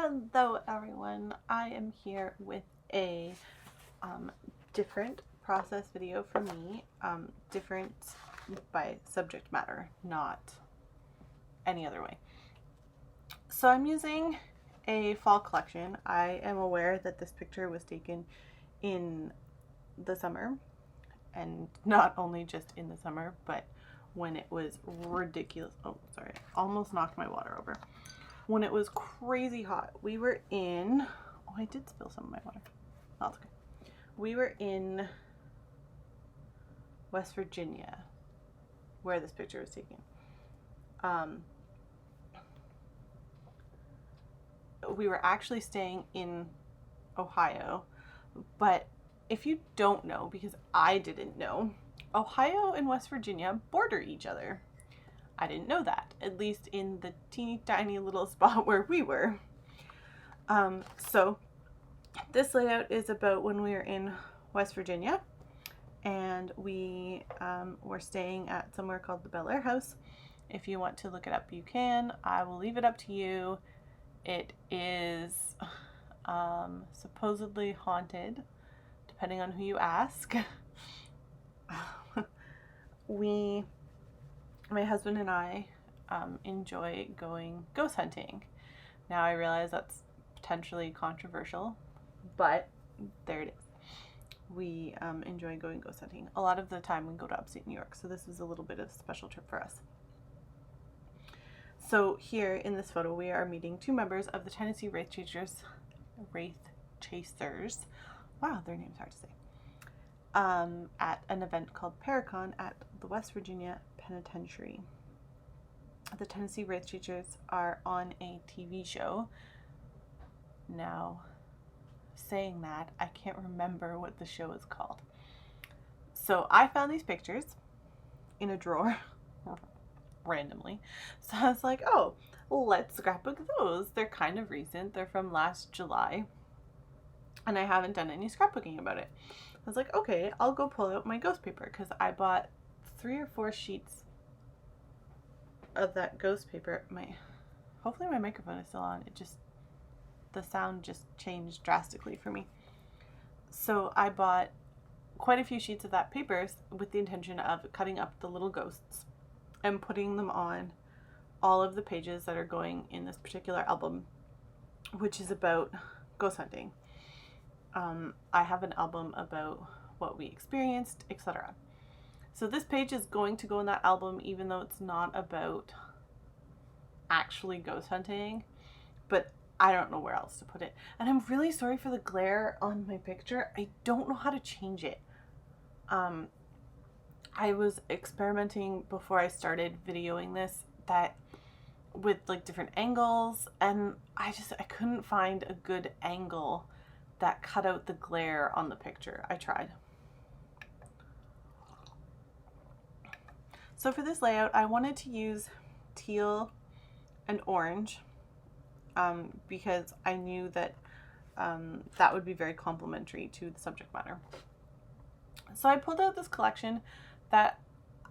Hello everyone, I am here with a different process video for me, different by subject matter, not any other way. So I'm using a fall collection. I am aware that this picture was taken in the summer, and not only just in the summer, but when it was ridiculous. Oh, sorry, almost knocked my water over. When it was crazy hot. We were in, oh, I did spill some of my water. Oh, that's okay. We were in West Virginia where this picture was taken. We were actually staying in Ohio, but if you don't know, because I didn't know, Ohio and West Virginia border each other. I didn't know that, at least in the teeny tiny little spot where we were. So this layout is about when we were in West Virginia, and we were staying at somewhere called the Bel Air House. If you want to look it up, you can. I will leave it up to you. It is supposedly haunted, depending on who you ask. My husband and I enjoy going ghost hunting. Now I realize that's potentially controversial, but there it is. We enjoy going ghost hunting. A lot of the time we go to upstate New York, so this is a little bit of a special trip for us. So here in this photo, we are meeting two members of the Tennessee Wraith Chasers. Wow, their name's hard to say. At an event called Paracon at the West Virginia Penitentiary. The Tennessee Wraith Chasers are on a TV show. Now, saying that, I can't remember what the show is called. So I found these pictures in a drawer randomly. So I was like, oh, let's scrapbook those. They're kind of recent. They're from last July. And I haven't done any scrapbooking about it. I was like, okay, I'll go pull out my ghost paper, because I bought 3 or 4 sheets of that ghost paper. Hopefully my microphone is still on. The sound just changed drastically for me. So I bought quite a few sheets of that paper with the intention of cutting up the little ghosts and putting them on all of the pages that are going in this particular album, which is about ghost hunting. I have an album about what we experienced, etc. So this page is going to go in that album, even though it's not about actually ghost hunting, but I don't know where else to put it. And I'm really sorry for the glare on my picture. I don't know how to change it. I was experimenting before I started videoing this with like different angles, and I couldn't find a good angle that cut out the glare on the picture. I tried. So for this layout, I wanted to use teal and orange because I knew that that would be very complementary to the subject matter. So I pulled out this collection that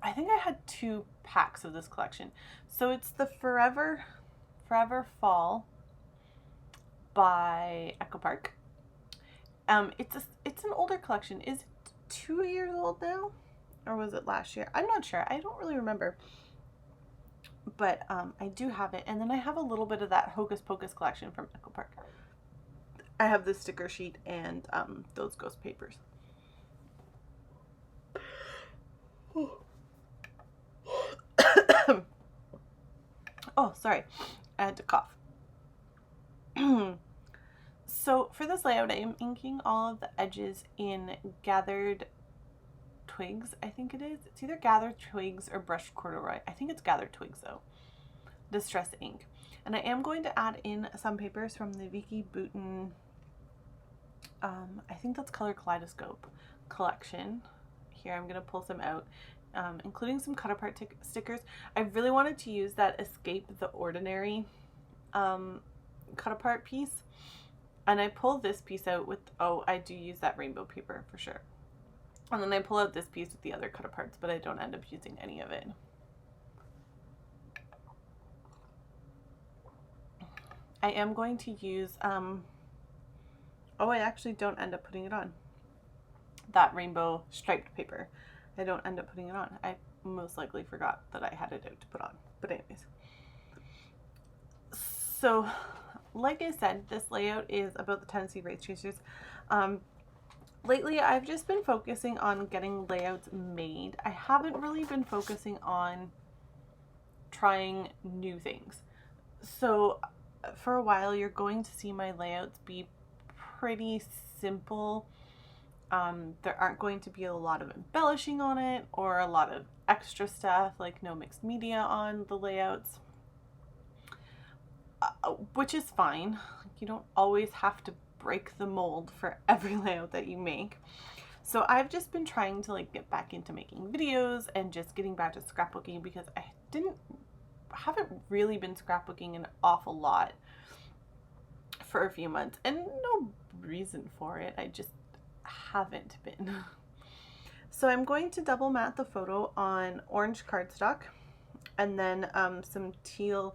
I think I had 2 packs of this collection. So it's the Forever Fall by Echo Park. It's an older collection. Is it 2 years old now? Or was it last year? I'm not sure. I don't really remember. But I do have it. And then I have a little bit of that Hocus Pocus collection from Echo Park. I have the sticker sheet and those ghost papers. Oh, sorry. I had to cough. So for this layout, I am inking all of the edges in Gathered Twigs, I think it is. It's either Gathered Twigs or Brushed Corduroy. I think it's Gathered Twigs though. Distress ink. And I am going to add in some papers from the Vicky Boutin, I think that's Color Kaleidoscope collection. Here I'm going to pull some out, including some cut apart stickers. I really wanted to use that Escape the Ordinary cut apart piece. And I pull this piece out with, oh, I do use that rainbow paper for sure. And then I pull out this piece with the other cut aparts, but I don't end up using any of it. I am going to use, oh, I actually don't end up putting it on. That rainbow striped paper. I don't end up putting it on. I most likely forgot that I had it out to put on. But anyways. So, like I said, this layout is about the Tennessee Wraith Chasers. Lately, I've just been focusing on getting layouts made. I haven't really been focusing on trying new things. So, for a while, you're going to see my layouts be pretty simple. There aren't going to be a lot of embellishing on it or a lot of extra stuff, like no mixed media on the layouts, which is fine. You don't always have to break the mold for every layout that you make. So I've just been trying to get back into making videos and just getting back to scrapbooking, because I haven't really been scrapbooking an awful lot for a few months, and no reason for it. I just haven't been. So I'm going to double matte the photo on orange cardstock and then some teal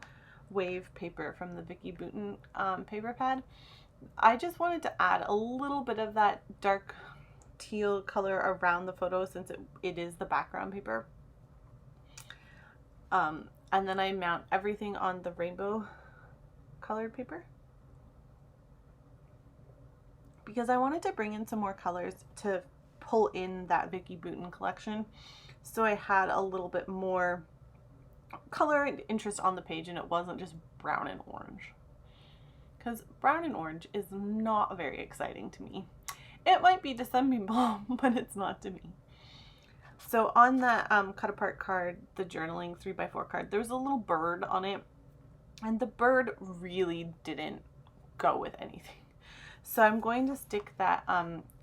wave paper from the Vicki Boutin paper pad. I just wanted to add a little bit of that dark teal color around the photo since it is the background paper. And then I mount everything on the rainbow colored paper, because I wanted to bring in some more colors to pull in that Vicki Boutin collection. So I had a little bit more color and interest on the page, and it wasn't just brown and orange. Because brown and orange is not very exciting to me. It might be to some people, but it's not to me. So on that cut apart card, the journaling 3x4 card, there's a little bird on it, and the bird really didn't go with anything. So I'm going to stick that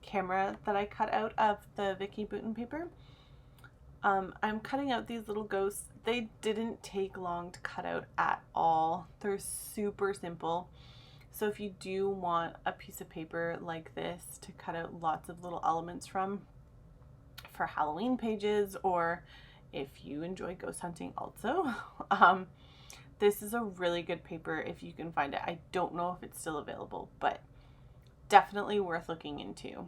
camera that I cut out of the Vicki Boutin paper. I'm cutting out these little ghosts. They didn't take long to cut out at all. They're super simple. So if you do want a piece of paper like this to cut out lots of little elements from for Halloween pages, or if you enjoy ghost hunting also, this is a really good paper if you can find it. I don't know if it's still available, but definitely worth looking into.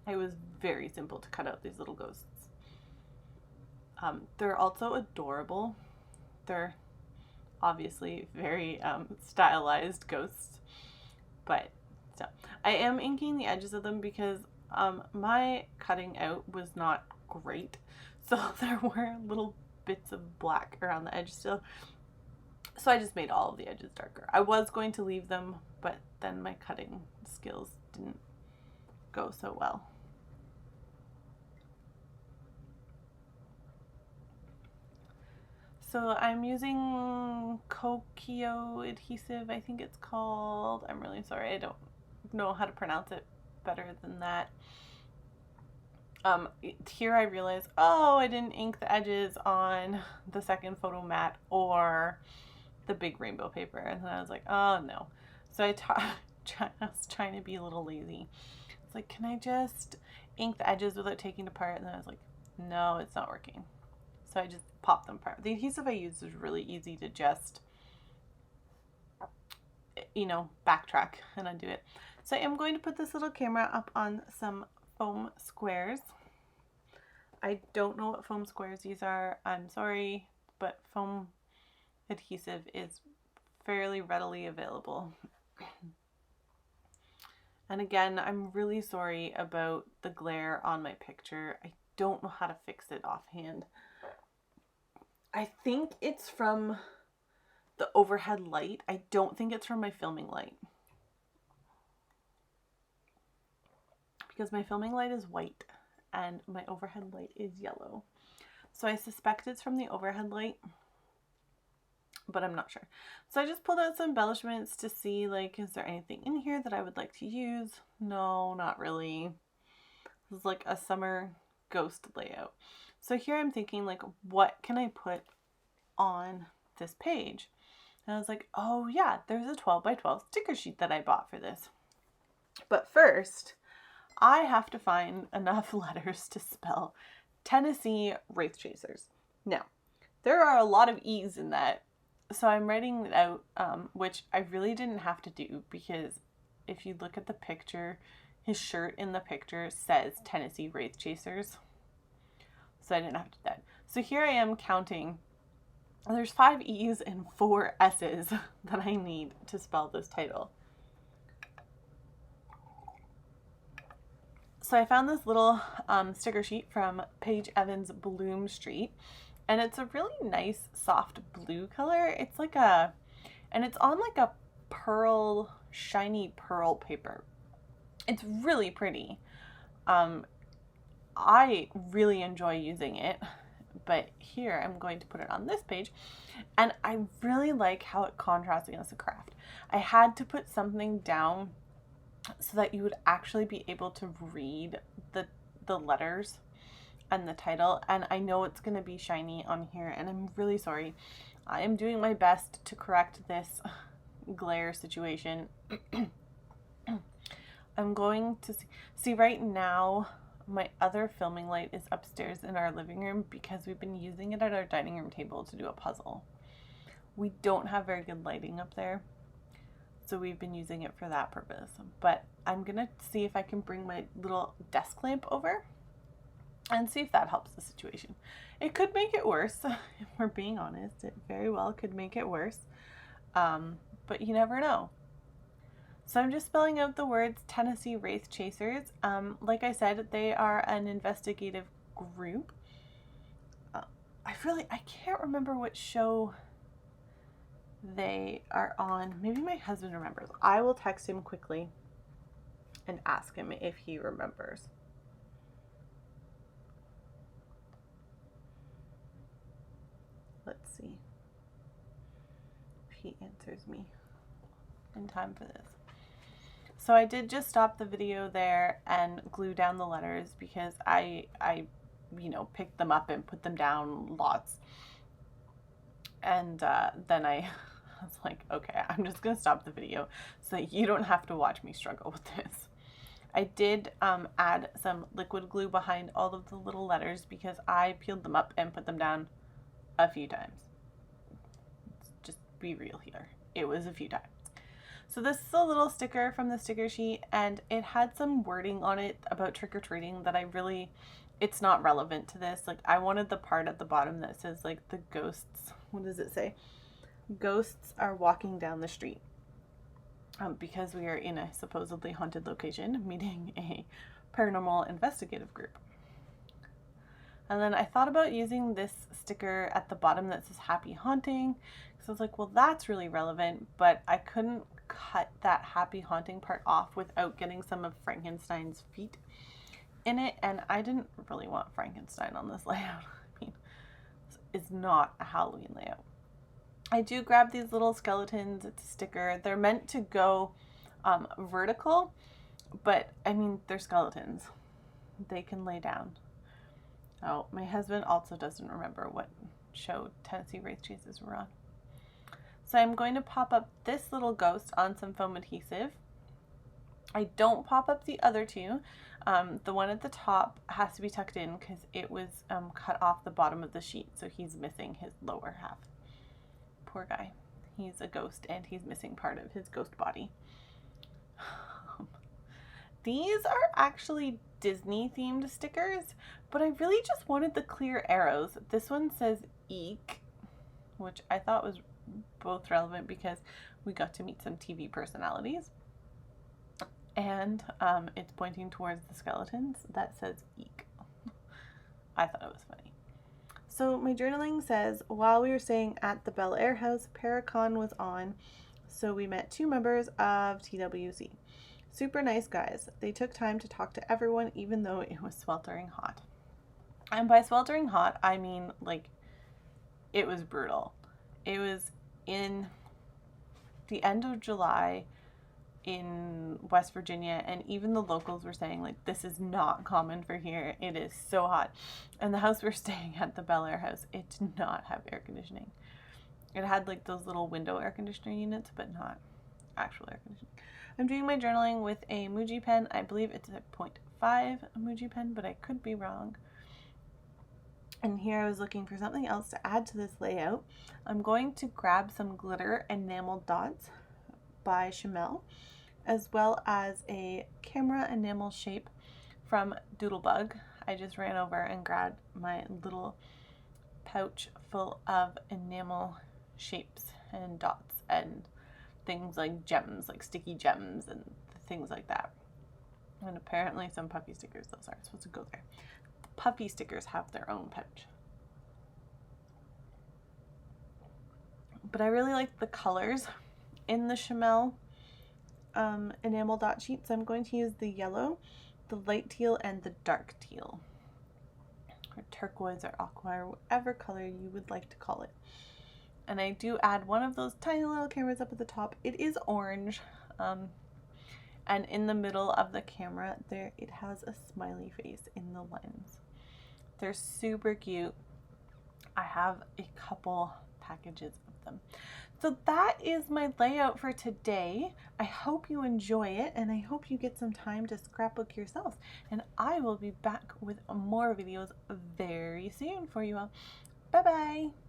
It was very simple to cut out these little ghosts. They're also adorable. They're obviously very stylized ghosts, but so I am inking the edges of them because my cutting out was not great, so there were little bits of black around the edge still, so I just made all of the edges darker. I was going to leave them, but then my cutting skills didn't go so well. So I'm using Kokio adhesive, I think it's called. I'm really sorry, I don't know how to pronounce it better than that. Here I realized, oh, I didn't ink the edges on the second photo mat or the big rainbow paper. And then I was like, oh no. So I was trying to be a little lazy. It's like, can I just ink the edges without taking it apart? And then I was like, no, it's not working. So I just popped them apart. The adhesive I used is really easy to just, backtrack and undo it. So I am going to put this little camera up on some foam squares. I don't know what foam squares these are. I'm sorry, but foam adhesive is fairly readily available. And again, I'm really sorry about the glare on my picture. I don't know how to fix it offhand. I think it's from the overhead light. I don't think it's from my filming light, because my filming light is white and my overhead light is yellow. So I suspect it's from the overhead light, but I'm not sure. So I just pulled out some embellishments to see, is there anything in here that I would like to use? No, not really. This is like a summer ghost layout. So here I'm thinking, what can I put on this page? And I was like, oh yeah, there's a 12x12 sticker sheet that I bought for this. But first, I have to find enough letters to spell Tennessee Wraith Chasers. Now, there are a lot of E's in that So I'm writing it out, which I really didn't have to do because if you look at the picture, his shirt in the picture says Tennessee Wraith Chasers. So I didn't have to do that. So here I am counting. There's 5 E's and 4 S's that I need to spell this title. So I found this little sticker sheet from Paige Evans Bloom Street, and it's a really nice soft blue color. It's like and it's on like a pearl, shiny pearl paper. It's really pretty. I really enjoy using it, but here I'm going to put it on this page, and I really like how it contrasts against the craft. I had to put something down so that you would actually be able to read the letters and the title, and I know it's going to be shiny on here, and I'm really sorry. I am doing my best to correct this glare situation. I'm going to see right now my other filming light is upstairs in our living room because we've been using it at our dining room table to do a puzzle. We don't have very good lighting up there, so we've been using it for that purpose. But I'm gonna see if I can bring my little desk lamp over and see if that helps the situation. It could make it worse, if we're being honest. It very well could make it worse, but you never know. So I'm just spelling out the words Tennessee Wraith Chasers. Like I said, they are an investigative group. I can't remember what show they are on. Maybe my husband remembers. I will text him quickly and ask him if he remembers. Let's see if he answers me in time for this. So I did just stop the video there and glue down the letters because I picked them up and put them down lots. And then I was like, okay, I'm just going to stop the video so that you don't have to watch me struggle with this. I did add some liquid glue behind all of the little letters because I peeled them up and put them down a few times. Let's just be real here. It was a few times. So this is a little sticker from the sticker sheet, and it had some wording on it about trick-or-treating that it's not relevant to this. Like, I wanted the part at the bottom that says, like, the ghosts, what does it say? Ghosts are walking down the street. Because we are in a supposedly haunted location, meeting a paranormal investigative group. And then I thought about using this sticker at the bottom that says Happy Haunting. So I was like, well, that's really relevant, but I couldn't cut that Happy Haunting part off without getting some of Frankenstein's feet in it. And I didn't really want Frankenstein on this layout. I mean, it's not a Halloween layout. I do grab these little skeletons. It's a sticker. They're meant to go vertical, but I mean, they're skeletons. They can lay down. Oh, my husband also doesn't remember what show Tennessee Wraith Chasers were on. So I'm going to pop up this little ghost on some foam adhesive. I don't pop up the other two. The one at the top has to be tucked in because it was cut off the bottom of the sheet, so he's missing his lower half. Poor guy. He's a ghost and he's missing part of his ghost body. These are actually Disney themed stickers, but I really just wanted the clear arrows. This one says Eek, which I thought was both relevant because we got to meet some TV personalities. And it's pointing towards the skeletons that says Eek. I thought it was funny. So my journaling says, while we were staying at the Bel Air house, Paracon was on, so we met 2 members of TWC. Super nice guys. They took time to talk to everyone, even though it was sweltering hot. And by sweltering hot, I mean, like, it was brutal. It was in the end of July in West Virginia, and even the locals were saying, like, this is not common for here. It is so hot. And the house we're staying at, the Bel Air house, it did not have air conditioning. It had, like, those little window air conditioning units, but not actual air conditioning. I'm doing my journaling with a Muji pen. I believe it's a 0.5 Muji pen, but I could be wrong. And here I was looking for something else to add to this layout. I'm going to grab some glitter enamel dots by Chamel, as well as a camera enamel shape from Doodlebug. I just ran over and grabbed my little pouch full of enamel shapes and dots and things like gems, like sticky gems and things like that. And apparently some puffy stickers, those aren't supposed to go there. The puffy stickers have their own pouch. But I really like the colors in the Chamel enamel dot sheet, so I'm going to use the yellow, the light teal, and the dark teal, or turquoise or aqua, or whatever color you would like to call it. And I do add one of those tiny little cameras up at the top. It is orange, and in the middle of the camera there it has a smiley face in the lens. They're super cute. I have a couple packages of them. So that is my layout for today. I hope you enjoy it, and I hope you get some time to scrapbook yourselves. And I will be back with more videos very soon for you all. Bye bye.